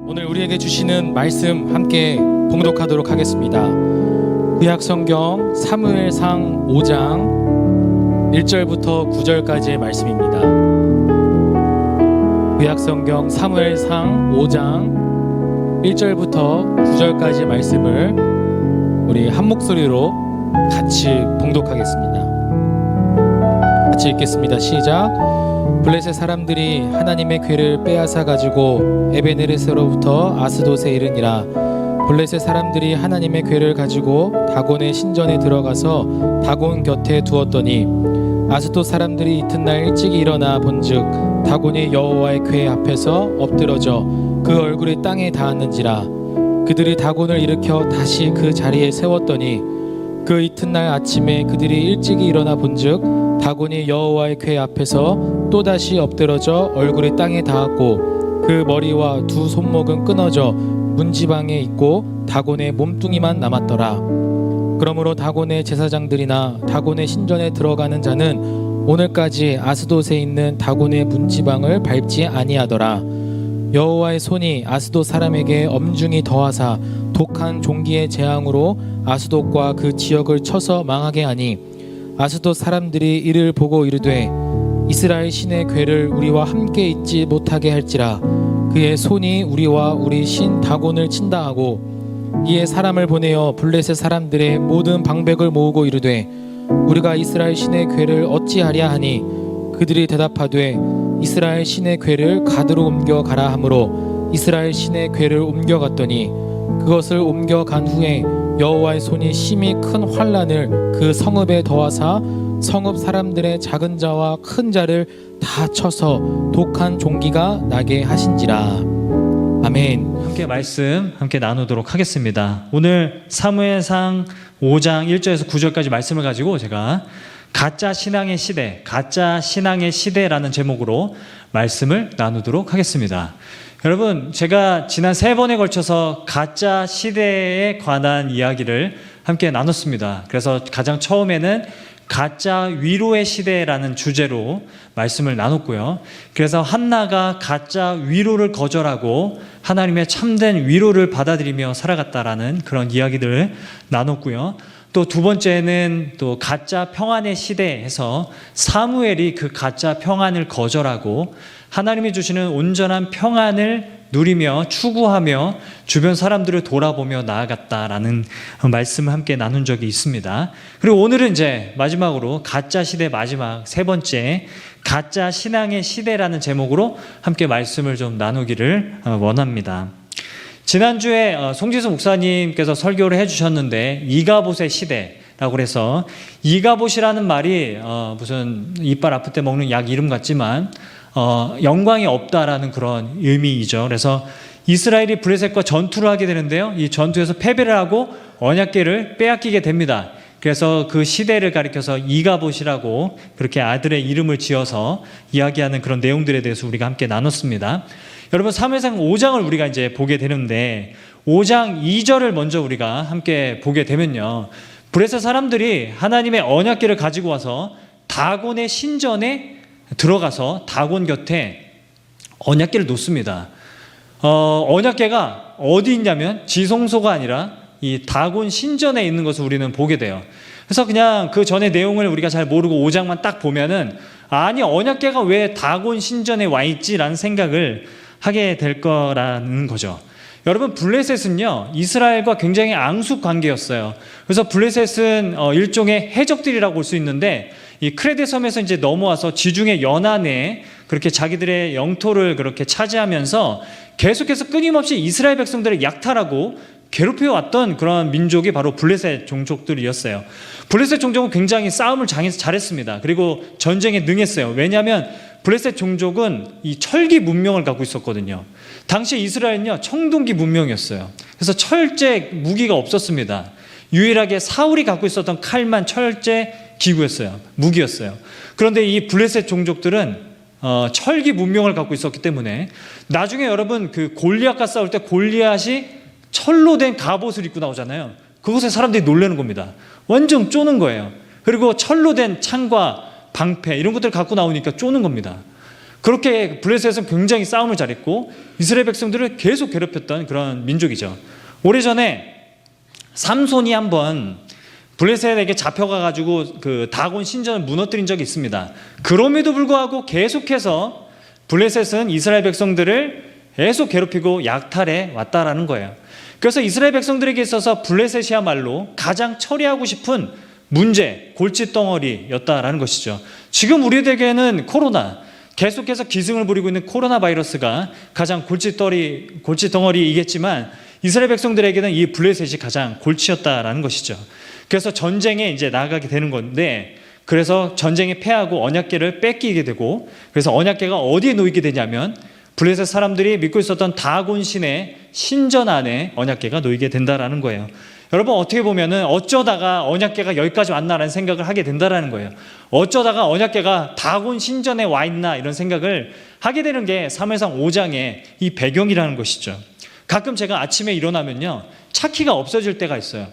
오늘 우리에게 주시는 말씀 함께 봉독하도록 하겠습니다. 구약 성경 사무엘상 5장 1절부터 9절까지의 말씀입니다. 구약 성경 사무엘상 5장 1절부터 9절까지의 말씀을 우리 한 목소리로 같이 봉독하겠습니다. 같이 읽겠습니다. 시작. 블레셋 사람들이 하나님의 궤를 빼앗아 가지고 에베네르에서로부터 아스돗에 이르니라. 블레셋 사람들이 하나님의 궤를 가지고 다곤의 신전에 들어가서 다곤 곁에 두었더니 아스돗 사람들이 이튿날 일찍 일어나 본즉 다곤이 여호와의 궤 앞에서 엎드러져 그 얼굴이 땅에 닿았는지라. 그들이 다곤을 일으켜 다시 그 자리에 세웠더니 그 이튿날 아침에 그들이 일찍 일어나 본즉 다곤이 여호와의 궤 앞에서 또다시 엎드러져 얼굴이 땅에 닿았고 그 머리와 두 손목은 끊어져 문지방에 있고 다곤의 몸뚱이만 남았더라. 그러므로 다곤의 제사장들이나 다곤의 신전에 들어가는 자는 오늘까지 아스돗에 있는 다곤의 문지방을 밟지 아니하더라. 여호와의 손이 아스돗 사람에게 엄중히 더하사 독한 종기의 재앙으로 아스돗과 그 지역을 쳐서 망하게 하니 아스돗 사람들이 이를 보고 이르되 이스라엘 신의 궤를 우리와 함께 있지 못하게 할지라. 그의 손이 우리와 우리 신 다곤을 친다 하고 이에 사람을 보내어 블레셋 사람들의 모든 방백을 모으고 이르되 우리가 이스라엘 신의 궤를 어찌하랴 하니 그들이 대답하되 이스라엘 신의 궤를 가드로 옮겨가라 하므로 이스라엘 신의 궤를 옮겨갔더니 그것을 옮겨간 후에 여호와의 손이 심히 큰 환난을 그 성읍에 더하사 성읍 사람들의 작은 자와 큰 자를 다 쳐서 독한 종기가 나게 하신지라. 아멘. 함께 말씀 함께 나누도록 하겠습니다. 오늘 사무엘상 5장 1절에서 9절까지 말씀을 가지고 제가 가짜 신앙의 시대, 가짜 신앙의 시대라는 제목으로 말씀을 나누도록 하겠습니다. 여러분, 제가 지난 3번에 걸쳐서 가짜 시대에 관한 이야기를 함께 나눴습니다. 그래서 가장 처음에는 가짜 위로의 시대라는 주제로 말씀을 나눴고요. 그래서 한나가 가짜 위로를 거절하고 하나님의 참된 위로를 받아들이며 살아갔다라는 그런 이야기들을 나눴고요. 또 두 번째는 또 가짜 평안의 시대에서 사무엘이 그 가짜 평안을 거절하고 하나님이 주시는 온전한 평안을 누리며 추구하며 주변 사람들을 돌아보며 나아갔다라는 말씀을 함께 나눈 적이 있습니다. 그리고 오늘은 이제 마지막으로 가짜 시대 마지막 세 번째 가짜 신앙의 시대라는 제목으로 함께 말씀을 좀 나누기를 원합니다. 지난주에 송지수 목사님께서 설교를 해주셨는데 이가봇의 시대라고 해서 이가봇이라는 말이 무슨 이빨 아플 때 먹는 약 이름 같지만 영광이 없다라는 그런 의미이죠. 그래서 이스라엘이 블레셋과 전투를 하게 되는데요. 이 전투에서 패배를 하고 언약궤를 빼앗기게 됩니다. 그래서 그 시대를 가리켜서 이가봇이라고 그렇게 아들의 이름을 지어서 이야기하는 그런 내용들에 대해서 우리가 함께 나눴습니다. 여러분, 사무엘상 5장을 우리가 이제 보게 되는데 5장 2절을 먼저 우리가 함께 보게 되면요. 블레셋 사람들이 하나님의 언약궤를 가지고 와서 다곤의 신전에 들어가서 다곤 곁에 언약궤를 놓습니다. 언약궤가 어디 있냐면 지성소가 아니라 이 다곤 신전에 있는 것을 우리는 보게 돼요. 그래서 그냥 그 전의 내용을 우리가 잘 모르고 5장만 딱 보면은 아니 언약궤가 왜 다곤 신전에 와 있지라는 생각을 하게 될 거라는 거죠. 여러분, 블레셋은요 이스라엘과 굉장히 앙숙 관계였어요. 그래서 블레셋은 일종의 해적들이라고 볼 수 있는데 이 크레데 섬에서 이제 넘어와서 지중해 연안에 그렇게 자기들의 영토를 그렇게 차지하면서 계속해서 끊임없이 이스라엘 백성들을 약탈하고 괴롭혀왔던 그런 민족이 바로 블레셋 종족들이었어요. 블레셋 종족은 굉장히 싸움을 잘했습니다. 그리고 전쟁에 능했어요. 왜냐하면 블레셋 종족은 이 철기 문명을 갖고 있었거든요. 당시 이스라엘은요 청동기 문명이었어요. 그래서 철제 무기가 없었습니다. 유일하게 사울이 갖고 있었던 칼만 철제 기구였어요. 무기였어요. 그런데 이 블레셋 종족들은 철기 문명을 갖고 있었기 때문에 나중에 여러분 그 골리앗과 싸울 때 골리앗이 철로 된 갑옷을 입고 나오잖아요. 그것에 사람들이 놀라는 겁니다. 완전 쪼는 거예요. 그리고 철로 된 창과 방패 이런 것들을 갖고 나오니까 쪼는 겁니다. 그렇게 블레셋은 굉장히 싸움을 잘했고 이스라엘 백성들을 계속 괴롭혔던 그런 민족이죠. 오래전에 삼손이 한번 블레셋에게 잡혀가가지고 그 다곤 신전을 무너뜨린 적이 있습니다. 그럼에도 불구하고 계속해서 블레셋은 이스라엘 백성들을 계속 괴롭히고 약탈해 왔다라는 거예요. 그래서 이스라엘 백성들에게 있어서 블레셋이야말로 가장 처리하고 싶은 문제, 골칫덩어리였다라는 것이죠. 지금 우리에게는 코로나, 계속해서 기승을 부리고 있는 코로나 바이러스가 가장 골칫덩어리이겠지만 이스라엘 백성들에게는 이 블레셋이 가장 골치였다라는 것이죠. 그래서 전쟁에 이제 나아가게 되는 건데, 그래서 전쟁에 패하고 언약궤를 뺏기게 되고, 그래서 언약궤가 어디에 놓이게 되냐면 블레셋 사람들이 믿고 있었던 다곤 신의 신전 안에 언약궤가 놓이게 된다라는 거예요. 여러분, 어떻게 보면은 어쩌다가 언약궤가 여기까지 왔나라는 생각을 하게 된다라는 거예요. 어쩌다가 언약궤가 다곤 신전에 와 있나 이런 생각을 하게 되는 게 사무엘상 5장의 이 배경이라는 것이죠. 가끔 제가 아침에 일어나면요, 차키가 없어질 때가 있어요.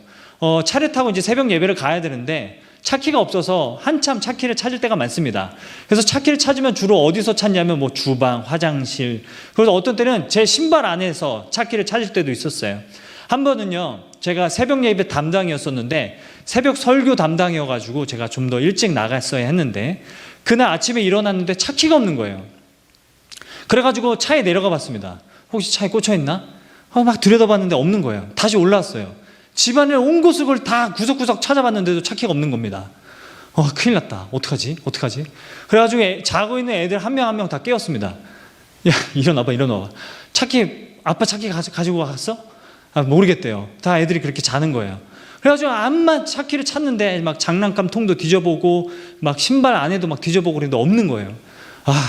차를 타고 이제 새벽 예배를 가야 되는데 차키가 없어서 한참 차키를 찾을 때가 많습니다. 그래서 차키를 찾으면 주로 어디서 찾냐면 뭐 주방, 화장실, 그래서 어떤 때는 제 신발 안에서 차키를 찾을 때도 있었어요. 한 번은요, 제가 새벽 예배 담당이었었는데 새벽 설교 담당이어가지고 제가 좀 더 일찍 나갔어야 했는데 그날 아침에 일어났는데 차키가 없는 거예요. 그래가지고 차에 내려가 봤습니다. 혹시 차에 꽂혀 있나? 막 들여다봤는데 없는 거예요. 다시 올라왔어요. 집안을 온 곳을 다 구석구석 찾아봤는데도 차키가 없는 겁니다. 큰일 났다. 어떡하지? 그래가지고 자고 있는 애들 한 명 한 명 다 깨웠습니다. 야, 일어나봐. 차키, 아빠 차키 가지고 갔어? 모르겠대요. 다 애들이 그렇게 자는 거예요. 그래가지고 암만 차키를 찾는데 막 장난감 통도 뒤져보고 막 신발 안에도 막 뒤져보고 그랬는데 없는 거예요.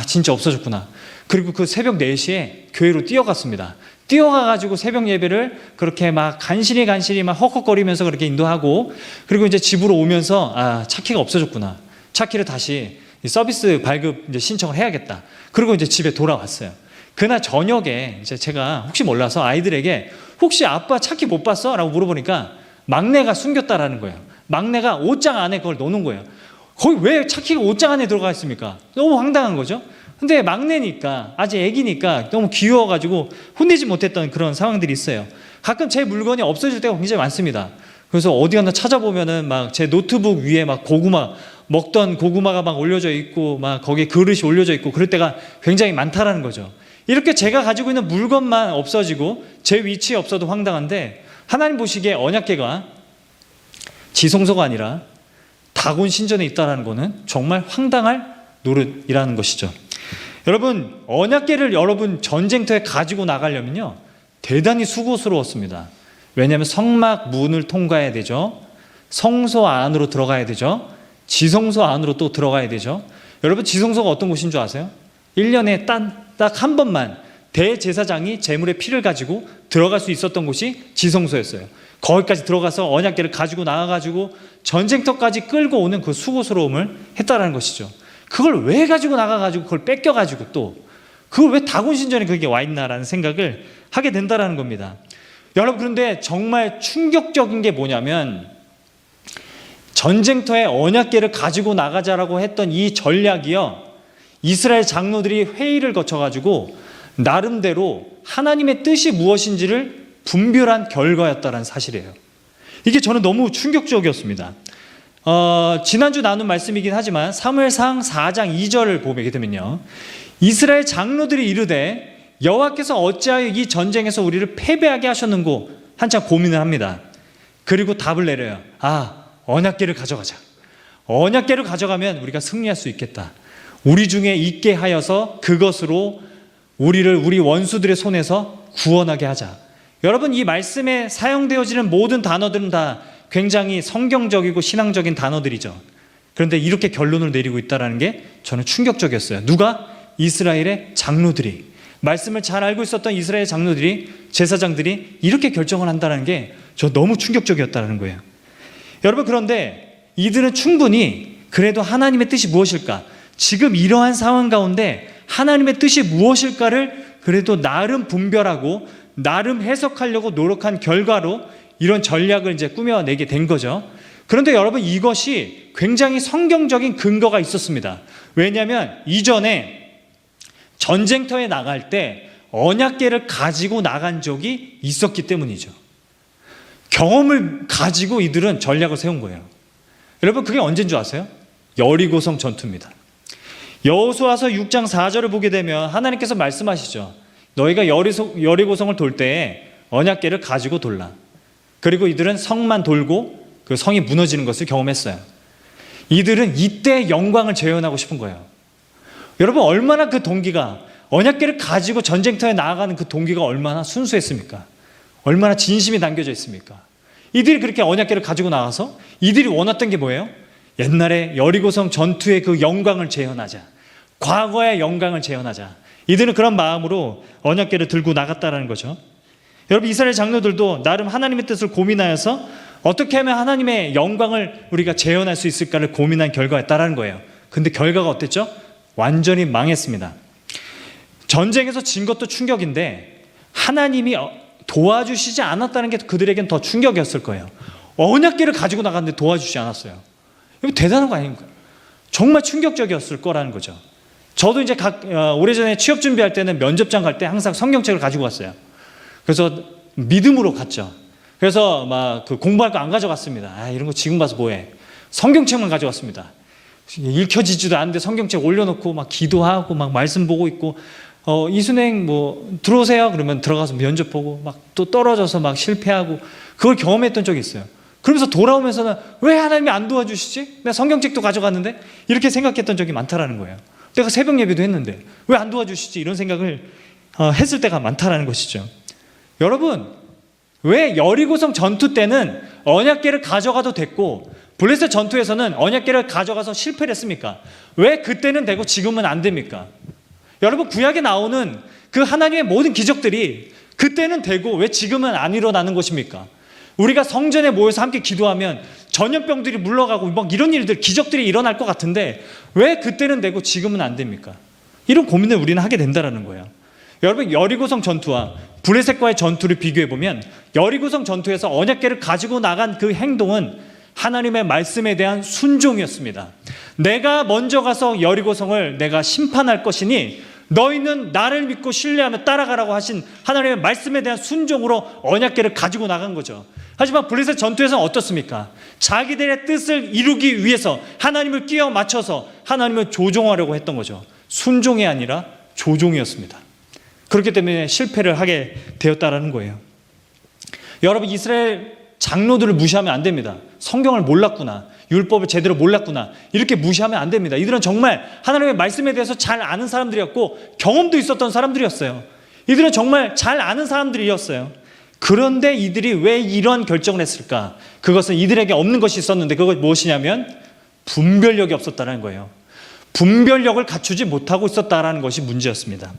진짜 없어졌구나. 그리고 그 새벽 4시에 교회로 뛰어갔습니다. 뛰어가가지고 새벽 예배를 그렇게 막 간신히 막 헉헉거리면서 그렇게 인도하고, 그리고 이제 집으로 오면서 차키가 없어졌구나. 차키를 다시 서비스 발급 이제 신청을 해야겠다. 그리고 이제 집에 돌아왔어요. 그날 저녁에 이제 제가 혹시 몰라서 아이들에게 혹시 아빠 차키 못 봤어? 라고 물어보니까 막내가 숨겼다라는 거예요. 막내가 옷장 안에 그걸 넣어놓은 거예요. 거기 왜 차키가 옷장 안에 들어가 있습니까? 너무 황당한 거죠. 근데 막내니까, 아직 애기니까 너무 귀여워가지고 혼내지 못했던 그런 상황들이 있어요. 가끔 제 물건이 없어질 때가 굉장히 많습니다. 그래서 어디 가나 찾아보면은 막 제 노트북 위에 막 먹던 고구마가 막 올려져 있고, 막 거기에 그릇이 올려져 있고, 그럴 때가 굉장히 많다라는 거죠. 이렇게 제가 가지고 있는 물건만 없어지고 제 위치에 없어도 황당한데, 하나님 보시기에 언약궤가 지성소가 아니라 다곤 신전에 있다는 것은 정말 황당할 노릇이라는 것이죠. 여러분, 언약궤를 여러분 전쟁터에 가지고 나가려면요, 대단히 수고스러웠습니다. 왜냐하면 성막 문을 통과해야 되죠. 성소 안으로 들어가야 되죠. 지성소 안으로 또 들어가야 되죠. 여러분, 지성소가 어떤 곳인 줄 아세요? 1년에 딱 한 번만 대제사장이 제물의 피를 가지고 들어갈 수 있었던 곳이 지성소였어요. 거기까지 들어가서 언약궤를 가지고 나가가지고 전쟁터까지 끌고 오는 그 수고스러움을 했다라는 것이죠. 그걸 왜 가지고 나가가지고 그걸 뺏겨가지고 또 그걸 왜 다곤 신전에 그게 와 있나라는 생각을 하게 된다라는 겁니다. 여러분, 그런데 정말 충격적인 게 뭐냐면 전쟁터에 언약궤를 가지고 나가자라고 했던 이 전략이요, 이스라엘 장로들이 회의를 거쳐가지고 나름대로 하나님의 뜻이 무엇인지를 분별한 결과였다는 사실이에요. 이게 저는 너무 충격적이었습니다. 지난주 나눈 말씀이긴 하지만 사무엘상 4장 2절을 보게 되면요, 이스라엘 장로들이 이르되 여호와께서 어찌하여 이 전쟁에서 우리를 패배하게 하셨는고 한참 고민을 합니다. 그리고 답을 내려요. 언약궤를 가져가자. 언약궤를 가져가면 우리가 승리할 수 있겠다. 우리 중에 있게 하여서 그것으로 우리 원수들의 손에서 구원하게 하자. 여러분, 이 말씀에 사용되어지는 모든 단어들은 다 굉장히 성경적이고 신앙적인 단어들이죠. 그런데 이렇게 결론을 내리고 있다는 게 저는 충격적이었어요. 누가? 이스라엘의 장로들이, 말씀을 잘 알고 있었던 이스라엘 장로들이, 제사장들이 이렇게 결정을 한다는 게 저 너무 충격적이었다는 거예요. 여러분, 그런데 이들은 충분히 그래도 하나님의 뜻이 무엇일까? 지금 이러한 상황 가운데 하나님의 뜻이 무엇일까를 그래도 나름 분별하고 나름 해석하려고 노력한 결과로 이런 전략을 이제 꾸며내게 된 거죠. 그런데 여러분, 이것이 굉장히 성경적인 근거가 있었습니다. 왜냐하면 이전에 전쟁터에 나갈 때 언약궤를 가지고 나간 적이 있었기 때문이죠. 경험을 가지고 이들은 전략을 세운 거예요. 여러분, 그게 언제인 줄 아세요? 여리고성 전투입니다. 여호수아서 6장 4절을 보게 되면 하나님께서 말씀하시죠. 너희가 여리고성을 돌 때에 언약궤를 가지고 돌라. 그리고 이들은 성만 돌고 그 성이 무너지는 것을 경험했어요. 이들은 이때 영광을 재현하고 싶은 거예요. 여러분, 얼마나 그 동기가, 언약궤를 가지고 전쟁터에 나아가는 그 동기가 얼마나 순수했습니까? 얼마나 진심이 담겨져 있습니까? 이들이 그렇게 언약궤를 가지고 나가서 이들이 원했던 게 뭐예요? 옛날에 여리고성 전투의 그 영광을 재현하자. 과거의 영광을 재현하자. 이들은 그런 마음으로 언약궤를 들고 나갔다라는 거죠. 여러분, 이스라엘 장로들도 나름 하나님의 뜻을 고민하여서 어떻게 하면 하나님의 영광을 우리가 재현할 수 있을까를 고민한 결과였다라는 거예요. 근데 결과가 어땠죠? 완전히 망했습니다. 전쟁에서 진 것도 충격인데 하나님이 도와주시지 않았다는 게 그들에겐 더 충격이었을 거예요. 언약궤를 가지고 나갔는데 도와주지 않았어요. 이거 대단한 거 아닙니까? 정말 충격적이었을 거라는 거죠. 저도 이제 오래전에 취업 준비할 때는 면접장 갈 때 항상 성경책을 가지고 갔어요. 그래서 믿음으로 갔죠. 그래서 막 그 공부할 거 안 가져갔습니다. 이런 거 지금 봐서 뭐해. 성경책만 가져갔습니다. 읽혀지지도 않는데 성경책 올려놓고 막 기도하고 막 말씀 보고 있고, 이순행 뭐 들어오세요 그러면 들어가서 면접 보고 막 또 떨어져서 막 실패하고, 그걸 경험했던 적이 있어요. 그러면서 돌아오면서는 왜 하나님이 안 도와주시지? 내가 성경책도 가져갔는데, 이렇게 생각했던 적이 많다라는 거예요. 내가 새벽 예배도 했는데 왜 안 도와주시지? 이런 생각을 했을 때가 많다라는 것이죠. 여러분, 왜 여리고성 전투 때는 언약궤를 가져가도 됐고 블레셋 전투에서는 언약궤를 가져가서 실패를 했습니까? 왜 그때는 되고 지금은 안 됩니까? 여러분, 구약에 나오는 그 하나님의 모든 기적들이 그때는 되고 왜 지금은 안 일어나는 것입니까? 우리가 성전에 모여서 함께 기도하면 전염병들이 물러가고 막 이런 일들, 기적들이 일어날 것 같은데 왜 그때는 되고 지금은 안 됩니까? 이런 고민을 우리는 하게 된다는 거예요. 여러분, 여리고성 전투와 블레셋과의 전투를 비교해보면 여리고성 전투에서 언약궤를 가지고 나간 그 행동은 하나님의 말씀에 대한 순종이었습니다. 내가 먼저 가서 여리고성을 내가 심판할 것이니 너희는 나를 믿고 신뢰하며 따라가라고 하신 하나님의 말씀에 대한 순종으로 언약궤를 가지고 나간 거죠. 하지만 블레셋 전투에서는 어떻습니까? 자기들의 뜻을 이루기 위해서 하나님을 끼워 맞춰서 하나님을 조종하려고 했던 거죠. 순종이 아니라 조종이었습니다. 그렇기 때문에 실패를 하게 되었다라는 거예요. 여러분, 이스라엘 장로들을 무시하면 안 됩니다. 성경을 몰랐구나, 율법을 제대로 몰랐구나, 이렇게 무시하면 안 됩니다. 이들은 정말 하나님의 말씀에 대해서 잘 아는 사람들이었고 경험도 있었던 사람들이었어요. 이들은 정말 잘 아는 사람들이었어요. 그런데 이들이 왜 이런 결정을 했을까? 그것은 이들에게 없는 것이 있었는데, 그것 무엇이냐면 분별력이 없었다는 거예요. 분별력을 갖추지 못하고 있었다는 것이 문제였습니다.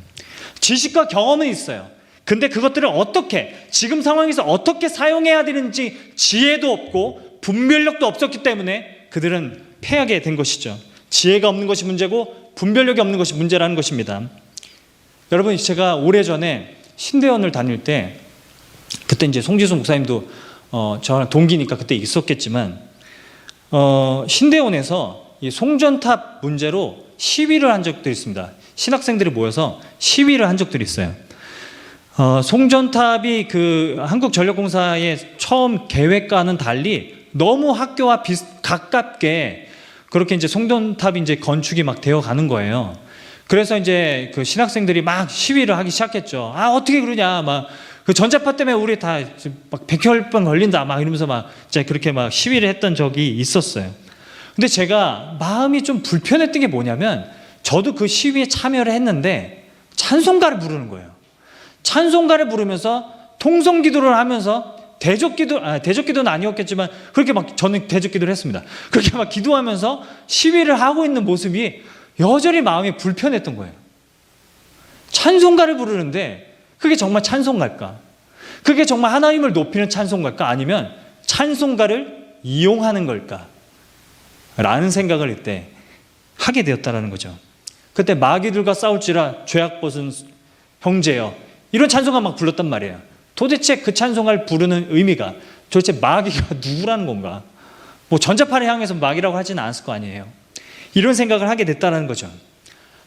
지식과 경험은 있어요. 근데 그것들을 어떻게, 지금 상황에서 어떻게 사용해야 되는지 지혜도 없고 분별력도 없었기 때문에 그들은 패하게 된 것이죠. 지혜가 없는 것이 문제고 분별력이 없는 것이 문제라는 것입니다. 여러분, 제가 오래전에 신대원을 다닐 때, 그때 이제 송지수 목사님도 저랑 동기니까 그때 있었겠지만, 신대원에서 이 송전탑 문제로 시위를 한 적도 있습니다. 신학생들이 모여서 시위를 한 적들이 있어요. 송전탑이 그 한국전력공사의 처음 계획과는 달리 너무 학교와 가깝게 그렇게 이제 송전탑이 이제 건축이 막 되어 가는 거예요. 그래서 이제 그 신학생들이 막 시위를 하기 시작했죠. 어떻게 그러냐, 막 그 전자파 때문에 우리 다 막 백혈병 걸린다, 막 이러면서 막 진짜 그렇게 막 시위를 했던 적이 있었어요. 근데 제가 마음이 좀 불편했던 게 뭐냐면, 저도 그 시위에 참여를 했는데 찬송가를 부르는 거예요. 찬송가를 부르면서 통성기도를 하면서 대적기도는 아니었겠지만 그렇게 막 저는 대적기도를 했습니다. 그렇게 막 기도하면서 시위를 하고 있는 모습이 여전히 마음이 불편했던 거예요. 찬송가를 부르는데 그게 정말 찬송가일까? 그게 정말 하나님을 높이는 찬송가일까? 아니면 찬송가를 이용하는 걸까? 라는 생각을 이때 하게 되었다는 거죠. 그때 마귀들과 싸울지라 죄악 벗은 형제여, 이런 찬송가 막 불렀단 말이에요. 도대체 그 찬송가를 부르는 의미가 도대체 마귀가 누구라는 건가? 뭐 전자파를 향해서 마귀라고 하지는 않았을 거 아니에요. 이런 생각을 하게 됐다는 거죠.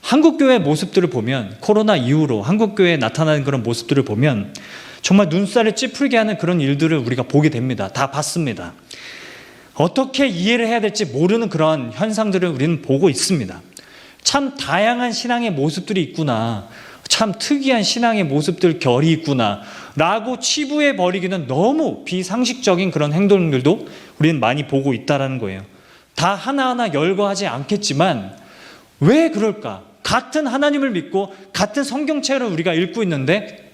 한국교회 모습들을 보면, 코로나 이후로 한국교회에 나타나는 그런 모습들을 보면 정말 눈살을 찌푸리게 하는 그런 일들을 우리가 보게 됩니다. 다 봤습니다. 어떻게 이해를 해야 될지 모르는 그런 현상들을 우리는 보고 있습니다. 참 다양한 신앙의 모습들이 있구나, 참 특이한 신앙의 모습들 결이 있구나 라고 치부해버리기는 너무 비상식적인 그런 행동들도 우리는 많이 보고 있다는 거예요. 다 하나하나 열거하지 않겠지만 왜 그럴까? 같은 하나님을 믿고 같은 성경책을 우리가 읽고 있는데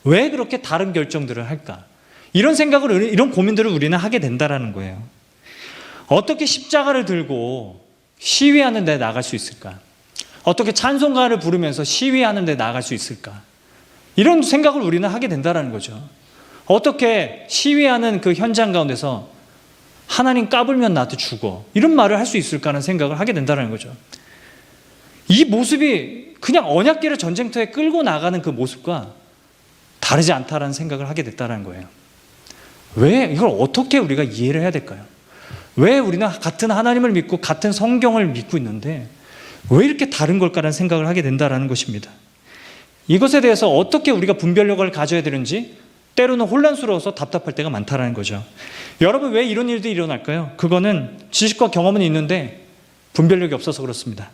왜 그렇게 다른 결정들을 할까? 이런 생각을, 이런 고민들을 우리는 하게 된다는 거예요. 어떻게 십자가를 들고 시위하는 데 나갈 수 있을까? 어떻게 찬송가를 부르면서 시위하는 데 나갈 수 있을까? 이런 생각을 우리는 하게 된다는 거죠. 어떻게 시위하는 그 현장 가운데서 하나님 까불면 나한테 죽어, 이런 말을 할 수 있을까 하는 생각을 하게 된다는 거죠. 이 모습이 그냥 언약궤를 전쟁터에 끌고 나가는 그 모습과 다르지 않다라는 생각을 하게 됐다는 거예요. 왜 이걸 어떻게 우리가 이해를 해야 될까요? 왜 우리는 같은 하나님을 믿고 같은 성경을 믿고 있는데 왜 이렇게 다른 걸까라는 생각을 하게 된다는 것입니다. 이것에 대해서 어떻게 우리가 분별력을 가져야 되는지 때로는 혼란스러워서 답답할 때가 많다는 거죠. 여러분, 왜 이런 일들이 일어날까요? 그거는 지식과 경험은 있는데 분별력이 없어서 그렇습니다.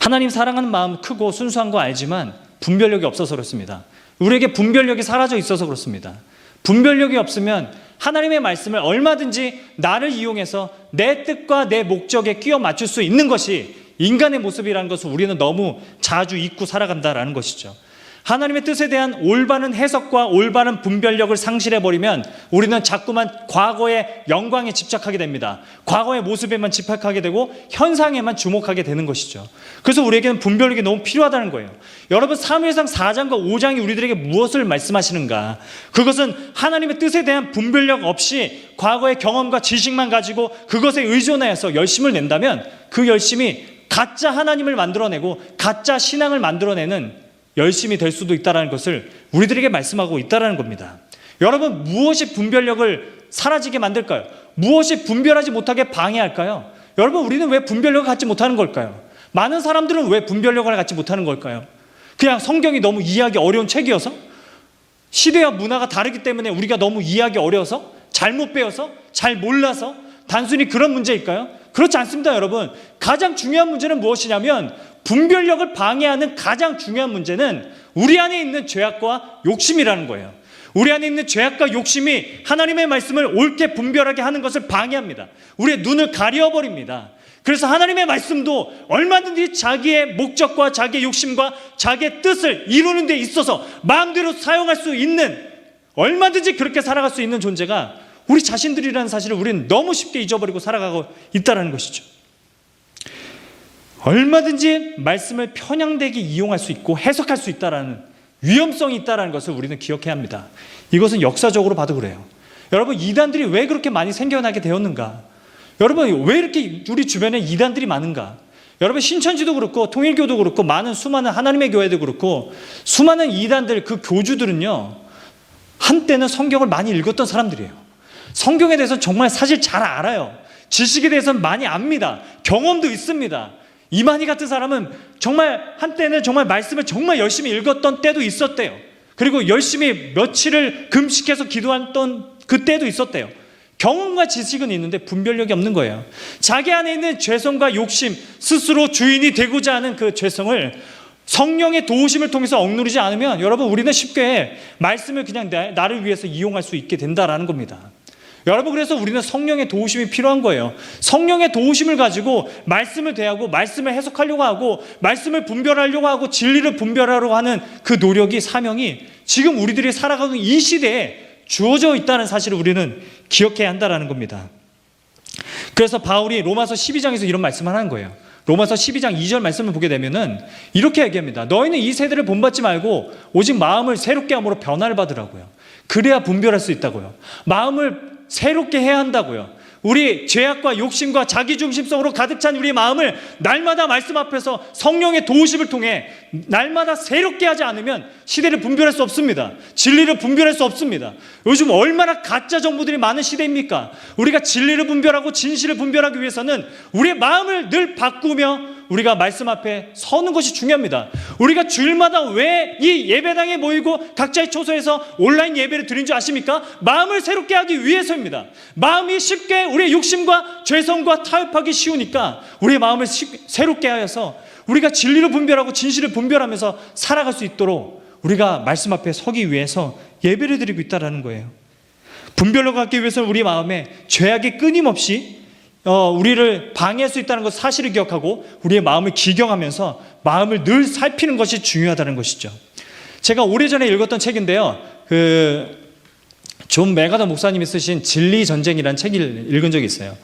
하나님 사랑하는 마음 크고 순수한 거 알지만 분별력이 없어서 그렇습니다. 우리에게 분별력이 사라져 있어서 그렇습니다. 분별력이 없으면 하나님의 말씀을 얼마든지 나를 이용해서 내 뜻과 내 목적에 끼워 맞출 수 있는 것이 인간의 모습이라는 것을 우리는 너무 자주 잊고 살아간다는 것이죠. 하나님의 뜻에 대한 올바른 해석과 올바른 분별력을 상실해버리면 우리는 자꾸만 과거의 영광에 집착하게 됩니다. 과거의 모습에만 집착하게 되고 현상에만 주목하게 되는 것이죠. 그래서 우리에게는 분별력이 너무 필요하다는 거예요. 여러분, 사무엘상 4장과 5장이 우리들에게 무엇을 말씀하시는가? 그것은 하나님의 뜻에 대한 분별력 없이 과거의 경험과 지식만 가지고 그것에 의존해서 열심을 낸다면 그 열심이 가짜 하나님을 만들어내고 가짜 신앙을 만들어내는 열심이 될 수도 있다는 것을 우리들에게 말씀하고 있다는 겁니다. 여러분, 무엇이 분별력을 사라지게 만들까요? 무엇이 분별하지 못하게 방해할까요? 여러분, 우리는 왜 분별력을 갖지 못하는 걸까요? 많은 사람들은 왜 분별력을 갖지 못하는 걸까요? 그냥 성경이 너무 이해하기 어려운 책이어서? 시대와 문화가 다르기 때문에 우리가 너무 이해하기 어려워서? 잘못 배워서? 잘 몰라서? 단순히 그런 문제일까요? 그렇지 않습니다, 여러분. 가장 중요한 문제는 무엇이냐면 분별력을 방해하는 가장 중요한 문제는 우리 안에 있는 죄악과 욕심이라는 거예요. 우리 안에 있는 죄악과 욕심이 하나님의 말씀을 옳게 분별하게 하는 것을 방해합니다. 우리의 눈을 가려버립니다. 그래서 하나님의 말씀도 얼마든지 자기의 목적과 자기의 욕심과 자기의 뜻을 이루는 데 있어서 마음대로 사용할 수 있는, 얼마든지 그렇게 살아갈 수 있는 존재가 우리 자신들이라는 사실을 우리는 너무 쉽게 잊어버리고 살아가고 있다는 것이죠. 얼마든지 말씀을 편향되게 이용할 수 있고 해석할 수 있다는 위험성이 있다는 것을 우리는 기억해야 합니다. 이것은 역사적으로 봐도 그래요. 여러분, 이단들이 왜 그렇게 많이 생겨나게 되었는가? 여러분, 왜 이렇게 우리 주변에 이단들이 많은가? 여러분, 신천지도 그렇고 통일교도 그렇고 많은 수많은 하나님의 교회도 그렇고 수많은 이단들, 그 교주들은요, 한때는 성경을 많이 읽었던 사람들이에요. 성경에 대해서 정말 사실 잘 알아요. 지식에 대해서는 많이 압니다. 경험도 있습니다. 이만희 같은 사람은 정말 한때는 정말 말씀을 정말 열심히 읽었던 때도 있었대요. 그리고 열심히 며칠을 금식해서 기도했던 그 때도 있었대요. 경험과 지식은 있는데 분별력이 없는 거예요. 자기 안에 있는 죄성과 욕심, 스스로 주인이 되고자 하는 그 죄성을 성령의 도우심을 통해서 억누르지 않으면 여러분, 우리는 쉽게 말씀을 그냥 나를 위해서 이용할 수 있게 된다라는 겁니다. 여러분, 그래서 우리는 성령의 도우심이 필요한 거예요. 성령의 도우심을 가지고 말씀을 대하고 말씀을 해석하려고 하고 말씀을 분별하려고 하고 진리를 분별하려고 하는 그 노력이, 사명이 지금 우리들이 살아가는 이 시대에 주어져 있다는 사실을 우리는 기억해야 한다는 겁니다. 그래서 바울이 로마서 12장에서 이런 말씀을 하는 거예요. 로마서 12장 2절 말씀을 보게 되면은 이렇게 얘기합니다. 너희는 이 세대를 본받지 말고 오직 마음을 새롭게 함으로 변화를 받으라고요. 그래야 분별할 수 있다고요. 마음을 새롭게 해야 한다고요. 우리 죄악과 욕심과 자기중심성으로 가득 찬 우리 마음을 날마다 말씀 앞에서 성령의 도우심을 통해 날마다 새롭게 하지 않으면 시대를 분별할 수 없습니다. 진리를 분별할 수 없습니다. 요즘 얼마나 가짜 정보들이 많은 시대입니까? 우리가 진리를 분별하고 진실을 분별하기 위해서는 우리의 마음을 늘 바꾸며 우리가 말씀 앞에 서는 것이 중요합니다. 우리가 주일마다 왜 이 예배당에 모이고 각자의 초소에서 온라인 예배를 드린 줄 아십니까? 마음을 새롭게 하기 위해서입니다. 마음이 쉽게 우리의 욕심과 죄성과 타협하기 쉬우니까 우리의 마음을 새롭게 하여서 우리가 진리를 분별하고 진실을 분별하면서 살아갈 수 있도록 우리가 말씀 앞에 서기 위해서 예배를 드리고 있다는 거예요. 분별력을 갖기 위해서는 우리 마음에 죄악이 끊임없이 우리를 방해할 수 있다는 것 사실을 기억하고 우리의 마음을 기경하면서 마음을 늘 살피는 것이 중요하다는 것이죠. 제가 오래전에 읽었던 책인데요, 존 메가더 목사님이 쓰신 진리 전쟁이라는 책을 읽은 적이 있어요.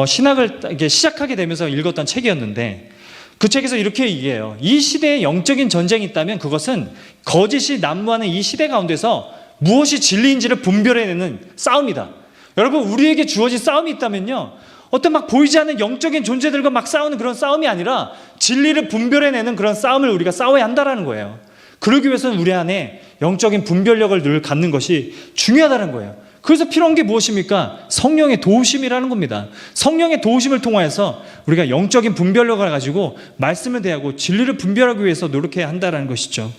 신학을 이렇게 시작하게 되면서 읽었던 책이었는데 그 책에서 이렇게 얘기해요. 이 시대에 영적인 전쟁이 있다면 그것은 거짓이 난무하는 이 시대 가운데서 무엇이 진리인지를 분별해내는 싸움이다. 여러분, 우리에게 주어진 싸움이 있다면요, 어떤 막 보이지 않는 영적인 존재들과 막 싸우는 그런 싸움이 아니라 진리를 분별해내는 그런 싸움을 우리가 싸워야 한다는 거예요. 그러기 위해서는 우리 안에 영적인 분별력을 늘 갖는 것이 중요하다는 거예요. 그래서 필요한 게 무엇입니까? 성령의 도우심이라는 겁니다. 성령의 도우심을 통하여서 우리가 영적인 분별력을 가지고 말씀을 대하고 진리를 분별하기 위해서 노력해야 한다는 것이죠.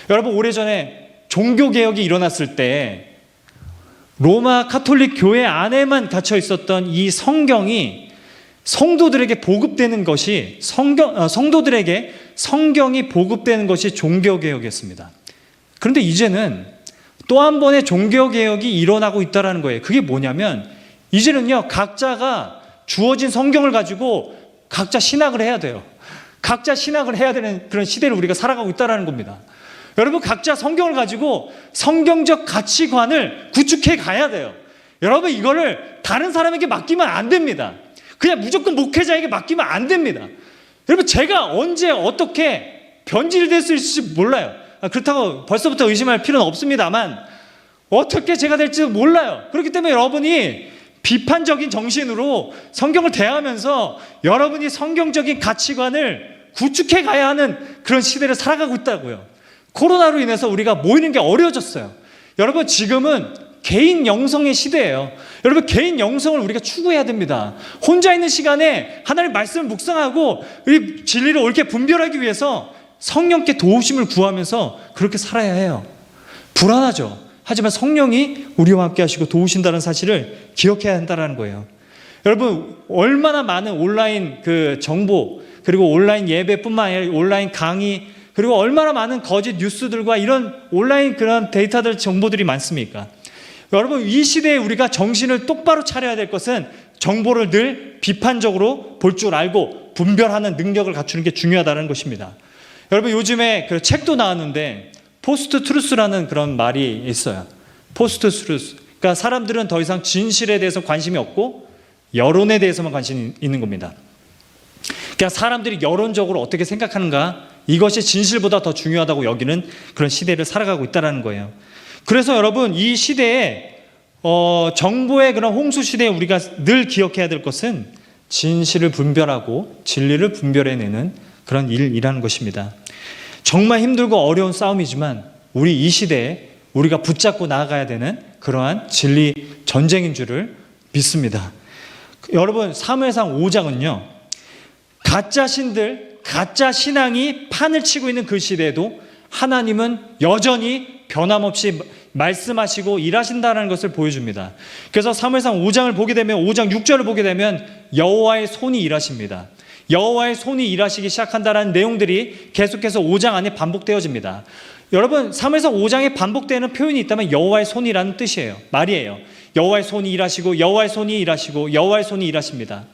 여러분, 오래전에 종교개혁이 일어났을 때 로마 카톨릭 교회 안에만 갇혀 있었던 이 성경이 성도들에게 보급되는 것이 성도들에게 성경이 보급되는 것이 종교개혁이었습니다. 그런데 이제는 또 한 번의 종교개혁이 일어나고 있다는 거예요. 그게 뭐냐면 이제는요, 각자가 주어진 성경을 가지고 각자 신학을 해야 돼요. 각자 신학을 해야 되는 그런 시대를 우리가 살아가고 있다는 겁니다. 여러분, 각자 성경을 가지고 성경적 가치관을 구축해 가야 돼요. 여러분, 이거를 다른 사람에게 맡기면 안 됩니다. 그냥 무조건 목회자에게 맡기면 안 됩니다. 여러분, 제가 언제 어떻게 변질될 수 있을지 몰라요. 그렇다고 벌써부터 의심할 필요는 없습니다만 어떻게 제가 될지 몰라요. 그렇기 때문에 여러분이 비판적인 정신으로 성경을 대하면서 여러분이 성경적인 가치관을 구축해 가야 하는 그런 시대를 살아가고 있다고요. 코로나로 인해서 우리가 모이는 게 어려워졌어요. 여러분, 지금은 개인 영성의 시대예요. 여러분, 개인 영성을 우리가 추구해야 됩니다. 혼자 있는 시간에 하나님의 말씀을 묵상하고 이 진리를 옳게 분별하기 위해서 성령께 도우심을 구하면서 그렇게 살아야 해요. 불안하죠. 하지만 성령이 우리와 함께 하시고 도우신다는 사실을 기억해야 한다는 거예요. 여러분, 얼마나 많은 온라인 정보, 그리고 온라인 예배뿐만 아니라 온라인 강의, 그리고 얼마나 많은 거짓 뉴스들과 이런 온라인 그런 데이터들, 정보들이 많습니까? 여러분, 이 시대에 우리가 정신을 똑바로 차려야 될 것은 정보를 늘 비판적으로 볼 줄 알고 분별하는 능력을 갖추는 게 중요하다는 것입니다. 여러분, 요즘에 그 책도 나왔는데 포스트 트루스라는 그런 말이 있어요. 포스트 트루스. 그러니까 사람들은 더 이상 진실에 대해서 관심이 없고 여론에 대해서만 관심이 있는 겁니다. 그러니까 사람들이 여론적으로 어떻게 생각하는가, 이것이 진실보다 더 중요하다고 여기는 그런 시대를 살아가고 있다는 거예요. 그래서 여러분, 이 시대에 정보의 그런 홍수 시대에 우리가 늘 기억해야 될 것은 진실을 분별하고 진리를 분별해내는 그런 일이라는 것입니다. 정말 힘들고 어려운 싸움이지만 우리 이 시대에 우리가 붙잡고 나아가야 되는 그러한 진리 전쟁인 줄을 믿습니다. 여러분, 사무엘상 5장은요, 가짜 신들, 가짜 신앙이 판을 치고 있는 그 시대에도 하나님은 여전히 변함없이 말씀하시고 일하신다는 것을 보여줍니다. 그래서 사무엘상 5장을 보게 되면 5장 6절을 보게 되면 여호와의 손이 일하십니다. 여호와의 손이 일하시기 시작한다는 내용들이 계속해서 5장 안에 반복되어집니다. 여러분, 사무엘상 5장에 반복되는 표현이 있다면 여호와의 손이라는 뜻이에요. 말이에요. 여호와의 손이 일하시고 여호와의 손이 일하시고 여호와의 손이 일하십니다.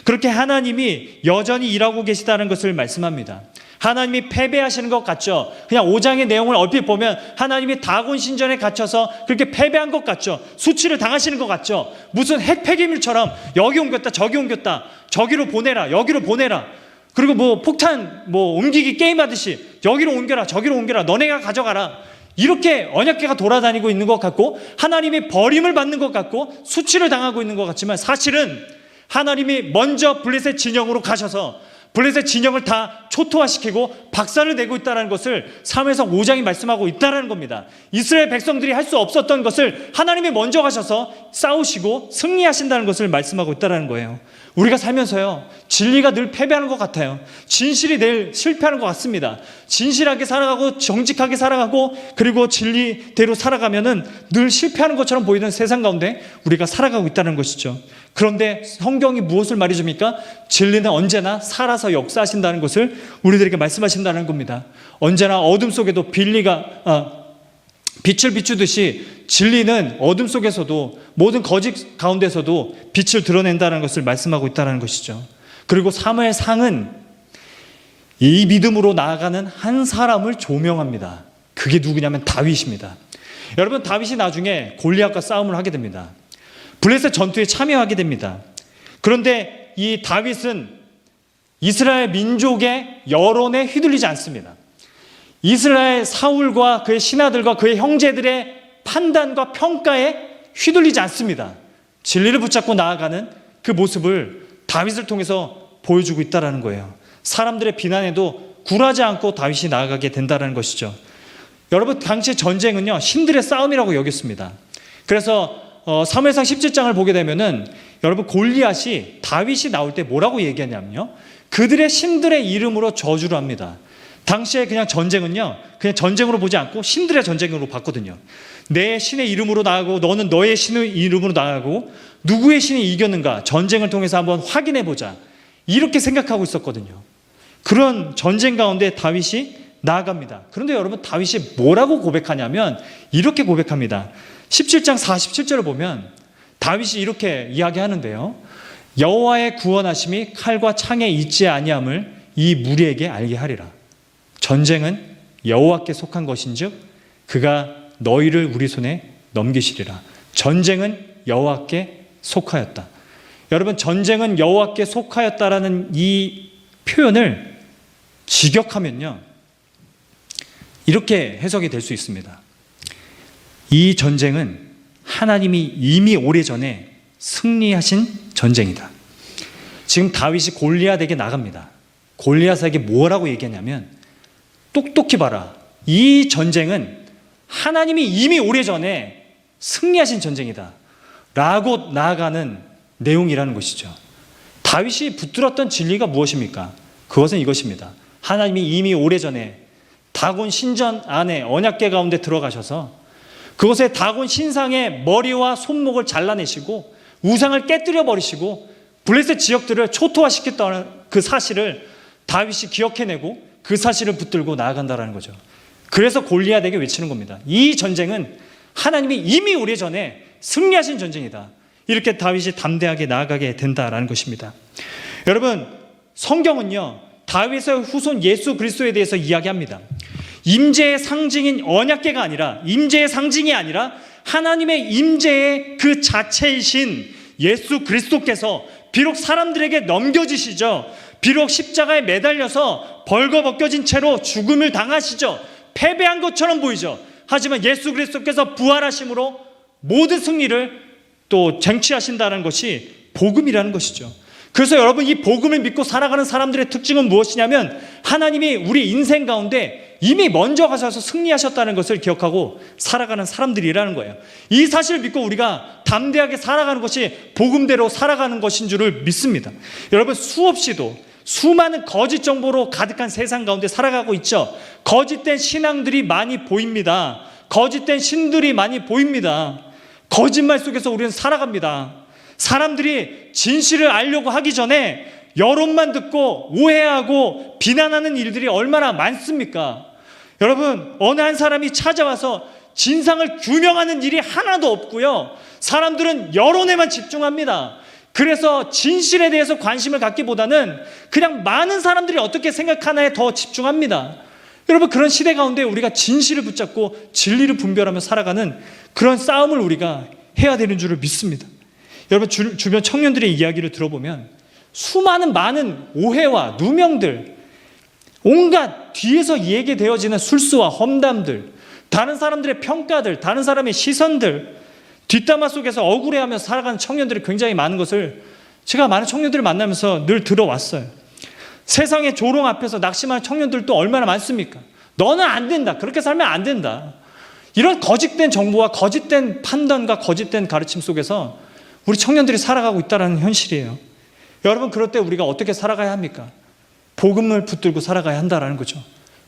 그렇게 하나님이 여전히 일하고 계시다는 것을 말씀합니다. 하나님이 패배하시는 것 같죠? 그냥 5장의 내용을 얼핏 보면 하나님이 다곤 신전에 갇혀서 그렇게 패배한 것 같죠? 수치를 당하시는 것 같죠? 무슨 핵폐기물처럼 여기 옮겼다 저기 옮겼다, 저기로 보내라 여기로 보내라, 그리고 뭐 폭탄 옮기기 게임하듯이 여기로 옮겨라 저기로 옮겨라, 너네가 가져가라, 이렇게 언약궤가 돌아다니고 있는 것 같고 하나님이 버림을 받는 것 같고 수치를 당하고 있는 것 같지만, 사실은 하나님이 먼저 블레셋 진영으로 가셔서 블레셋 진영을 다 초토화시키고 박살을 내고 있다는 것을 사무엘상 5장이 말씀하고 있다는 겁니다. 이스라엘 백성들이 할 수 없었던 것을 하나님이 먼저 가셔서 싸우시고 승리하신다는 것을 말씀하고 있다는 거예요. 우리가 살면서요, 진리가 늘 패배하는 것 같아요. 진실이 늘 실패하는 것 같습니다. 진실하게 살아가고 정직하게 살아가고 그리고 진리대로 살아가면은 늘 실패하는 것처럼 보이는 세상 가운데 우리가 살아가고 있다는 것이죠. 그런데 성경이 무엇을 말해줍니까? 진리는 언제나 살아서 역사하신다는 것을 우리들에게 말씀하신다는 겁니다. 언제나 어둠 속에도 빛을 비추듯이 진리는 어둠 속에서도 모든 거짓 가운데서도 빛을 드러낸다는 것을 말씀하고 있다는 것이죠. 그리고 사무엘상은 이 믿음으로 나아가는 한 사람을 조명합니다. 그게 누구냐면 다윗입니다. 여러분, 다윗이 나중에 골리앗과 싸움을 하게 됩니다. 블레셋 전투에 참여하게 됩니다. 그런데 이 다윗은 이스라엘 민족의 여론에 휘둘리지 않습니다. 이스라엘 사울과 그의 신하들과 그의 형제들의 판단과 평가에 휘둘리지 않습니다. 진리를 붙잡고 나아가는 그 모습을 다윗을 통해서 보여주고 있다는 거예요. 사람들의 비난에도 굴하지 않고 다윗이 나아가게 된다는 것이죠. 여러분, 당시 전쟁은요, 신들의 싸움이라고 여겼습니다. 그래서 사무엘상 17장을 보게 되면은 여러분, 골리앗이 다윗이 나올 때 뭐라고 얘기하냐면요, 그들의 신들의 이름으로 저주를 합니다. 당시에 그냥 전쟁은요, 그냥 전쟁으로 보지 않고 신들의 전쟁으로 봤거든요. 내 신의 이름으로 나가고 너는 너의 신의 이름으로 나가고 누구의 신이 이겼는가 전쟁을 통해서 한번 확인해 보자, 이렇게 생각하고 있었거든요. 그런 전쟁 가운데 다윗이 나아갑니다. 그런데 여러분, 다윗이 뭐라고 고백하냐면 이렇게 고백합니다. 17장 47절을 보면 다윗이 이렇게 이야기하는데요, 여호와의 구원하심이 칼과 창에 있지 아니함을 이 무리에게 알게 하리라. 전쟁은 여호와께 속한 것인즉 그가 너희를 우리 손에 넘기시리라. 전쟁은 여호와께 속하였다. 여러분, 전쟁은 여호와께 속하였다라는 이 표현을 직역하면요, 이렇게 해석이 될 수 있습니다. 이 전쟁은 하나님이 이미 오래전에 승리하신 전쟁이다. 지금 다윗이 골리앗에게 나갑니다. 골리앗에게 뭐라고 얘기하냐면, 똑똑히 봐라, 이 전쟁은 하나님이 이미 오래전에 승리하신 전쟁이다 라고 나아가는 내용이라는 것이죠. 다윗이 붙들었던 진리가 무엇입니까? 그것은 이것입니다. 하나님이 이미 오래전에 다곤 신전 안에 언약궤 가운데 들어가셔서 그곳에 다곤 신상의 머리와 손목을 잘라내시고 우상을 깨뜨려 버리시고 블레셋 지역들을 초토화시켰다는 그 사실을 다윗이 기억해내고 그 사실을 붙들고 나아간다는 거죠. 그래서 골리앗에게 외치는 겁니다. 이 전쟁은 하나님이 이미 오래전에 승리하신 전쟁이다. 이렇게 다윗이 담대하게 나아가게 된다라는 것입니다. 여러분, 성경은요, 다윗의 후손 예수 그리스도에 대해서 이야기합니다. 임재의 상징인 언약궤가 아니라, 임재의 상징이 아니라 하나님의 임재의 그 자체이신 예수 그리스도께서 비록 사람들에게 넘겨지시죠, 비록 십자가에 매달려서 벌거벗겨진 채로 죽음을 당하시죠, 패배한 것처럼 보이죠. 하지만 예수 그리스도께서 부활하심으로 모든 승리를 또 쟁취하신다는 것이 복음이라는 것이죠. 그래서 여러분, 이 복음을 믿고 살아가는 사람들의 특징은 무엇이냐면 하나님이 우리 인생 가운데 이미 먼저 가셔서 승리하셨다는 것을 기억하고 살아가는 사람들이라는 거예요. 이 사실을 믿고 우리가 담대하게 살아가는 것이 복음대로 살아가는 것인 줄을 믿습니다. 여러분, 수없이도 수많은 거짓 정보로 가득한 세상 가운데 살아가고 있죠. 거짓된 신앙들이 많이 보입니다. 거짓된 신들이 많이 보입니다. 거짓말 속에서 우리는 살아갑니다. 사람들이 진실을 알려고 하기 전에 여론만 듣고 오해하고 비난하는 일들이 얼마나 많습니까? 여러분, 어느 한 사람이 찾아와서 진상을 규명하는 일이 하나도 없고요, 사람들은 여론에만 집중합니다. 그래서 진실에 대해서 관심을 갖기보다는 그냥 많은 사람들이 어떻게 생각하나에 더 집중합니다. 여러분, 그런 시대 가운데 우리가 진실을 붙잡고 진리를 분별하며 살아가는 그런 싸움을 우리가 해야 되는 줄을 믿습니다. 여러분, 주변 청년들의 이야기를 들어보면 많은 오해와 누명들, 온갖 뒤에서 얘기되어지는 술수와 험담들, 다른 사람들의 평가들, 다른 사람의 시선들, 뒷담화 속에서 억울해하며 살아가는 청년들이 굉장히 많은 것을 제가 많은 청년들을 만나면서 늘 들어왔어요. 세상의 조롱 앞에서 낙심하는 청년들도 얼마나 많습니까? 너는 안 된다. 그렇게 살면 안 된다. 이런 거짓된 정보와 거짓된 판단과 거짓된 가르침 속에서 우리 청년들이 살아가고 있다는 현실이에요. 여러분, 그럴 때 우리가 어떻게 살아가야 합니까? 복음을 붙들고 살아가야 한다는 거죠.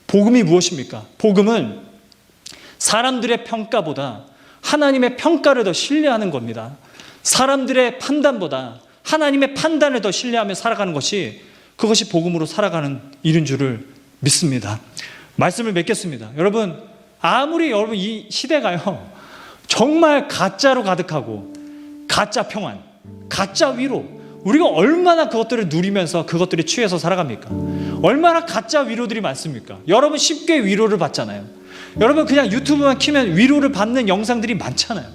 복음이 무엇입니까? 복음은 사람들의 평가보다 하나님의 평가를 더 신뢰하는 겁니다. 사람들의 판단보다 하나님의 판단을 더 신뢰하며 살아가는 것이, 그것이 복음으로 살아가는 일인 줄을 믿습니다. 말씀을 맺겠습니다. 여러분, 아무리 여러분 이 시대가요 정말 가짜로 가득하고 가짜 평안, 가짜 위로, 우리가 얼마나 그것들을 누리면서 그것들에 취해서 살아갑니까? 얼마나 가짜 위로들이 많습니까? 여러분 쉽게 위로를 받잖아요. 여러분 그냥 유튜브만 키면 위로를 받는 영상들이 많잖아요.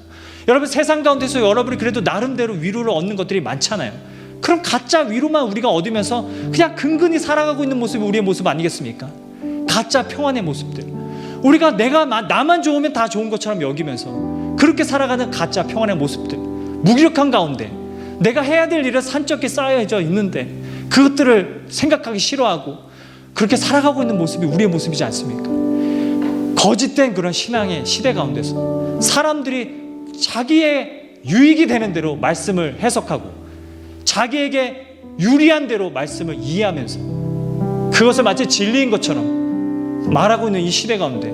여러분 세상 가운데서 여러분이 그래도 나름대로 위로를 얻는 것들이 많잖아요. 그럼 가짜 위로만 우리가 얻으면서 그냥 근근히 살아가고 있는 모습이 우리의 모습 아니겠습니까? 가짜 평안의 모습들, 우리가 나만 좋으면 다 좋은 것처럼 여기면서 그렇게 살아가는 가짜 평안의 모습들, 무기력한 가운데 내가 해야 될 일은 산적에 쌓여져 있는데 그것들을 생각하기 싫어하고 그렇게 살아가고 있는 모습이 우리의 모습이지 않습니까? 거짓된 그런 신앙의 시대 가운데서 사람들이 자기의 유익이 되는 대로 말씀을 해석하고 자기에게 유리한 대로 말씀을 이해하면서 그것을 마치 진리인 것처럼 말하고 있는 이 시대 가운데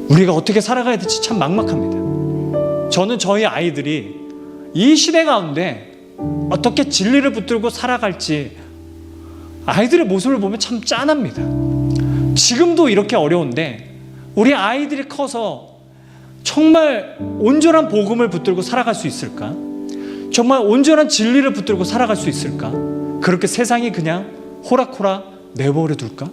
우리가 어떻게 살아가야 될지 참 막막합니다. 저는 저희 아이들이 이 시대 가운데 어떻게 진리를 붙들고 살아갈지 아이들의 모습을 보면 참 짠합니다. 지금도 이렇게 어려운데 우리 아이들이 커서 정말 온전한 복음을 붙들고 살아갈 수 있을까? 정말 온전한 진리를 붙들고 살아갈 수 있을까? 그렇게 세상이 그냥 호락호락 내버려 둘까?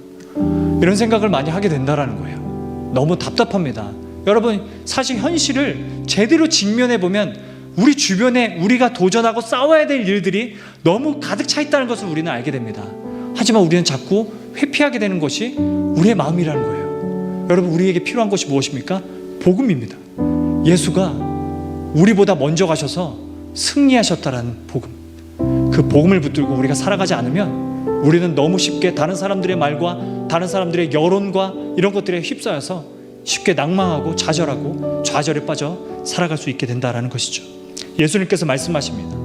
이런 생각을 많이 하게 된다는 거예요. 너무 답답합니다. 여러분, 사실 현실을 제대로 직면해 보면 우리 주변에 우리가 도전하고 싸워야 될 일들이 너무 가득 차 있다는 것을 우리는 알게 됩니다. 하지만 우리는 자꾸 회피하게 되는 것이 우리의 마음이라는 거예요. 여러분, 우리에게 필요한 것이 무엇입니까? 복음입니다. 예수가 우리보다 먼저 가셔서 승리하셨다라는 복음, 그 복음을 붙들고 우리가 살아가지 않으면 우리는 너무 쉽게 다른 사람들의 말과 다른 사람들의 여론과 이런 것들에 휩싸여서 쉽게 낭망하고 좌절하고 좌절에 빠져 살아갈 수 있게 된다는 것이죠. 예수님께서 말씀하십니다.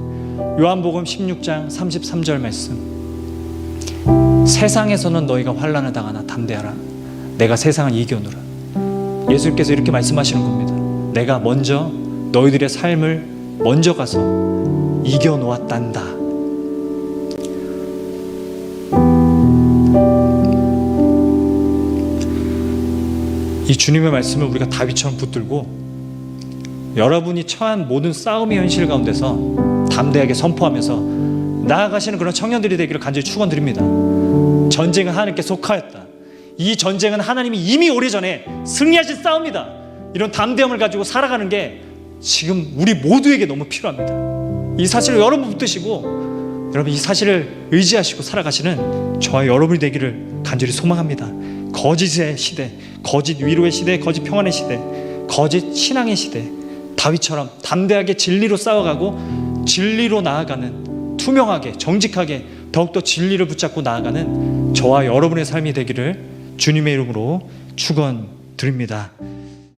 요한복음 16장 33절 말씀, 세상에서는 너희가 환난을 당하나 담대하라, 내가 세상을 이겨노라. 예수님께서 이렇게 말씀하시는 겁니다. 내가 먼저 너희들의 삶을 먼저 가서 이겨놓았단다. 이 주님의 말씀을 우리가 다윗처럼 붙들고 여러분이 처한 모든 싸움의 현실 가운데서 담대하게 선포하면서 나아가시는 그런 청년들이 되기를 간절히 축원드립니다. 전쟁은 하나님께 속하였다. 이 전쟁은 하나님이 이미 오래전에 승리하신 싸움이다. 이런 담대함을 가지고 살아가는 게 지금 우리 모두에게 너무 필요합니다. 이 사실을 여러분 붙드시고 여러분 이 사실을 의지하시고 살아가시는 저와 여러분이 되기를 간절히 소망합니다. 거짓의 시대, 거짓 위로의 시대, 거짓 평안의 시대, 거짓 신앙의 시대, 다윗처럼 담대하게 진리로 싸워가고 진리로 나아가는, 투명하게 정직하게 더욱더 진리를 붙잡고 나아가는 저와 여러분의 삶이 되기를 주님의 이름으로 축원드립니다.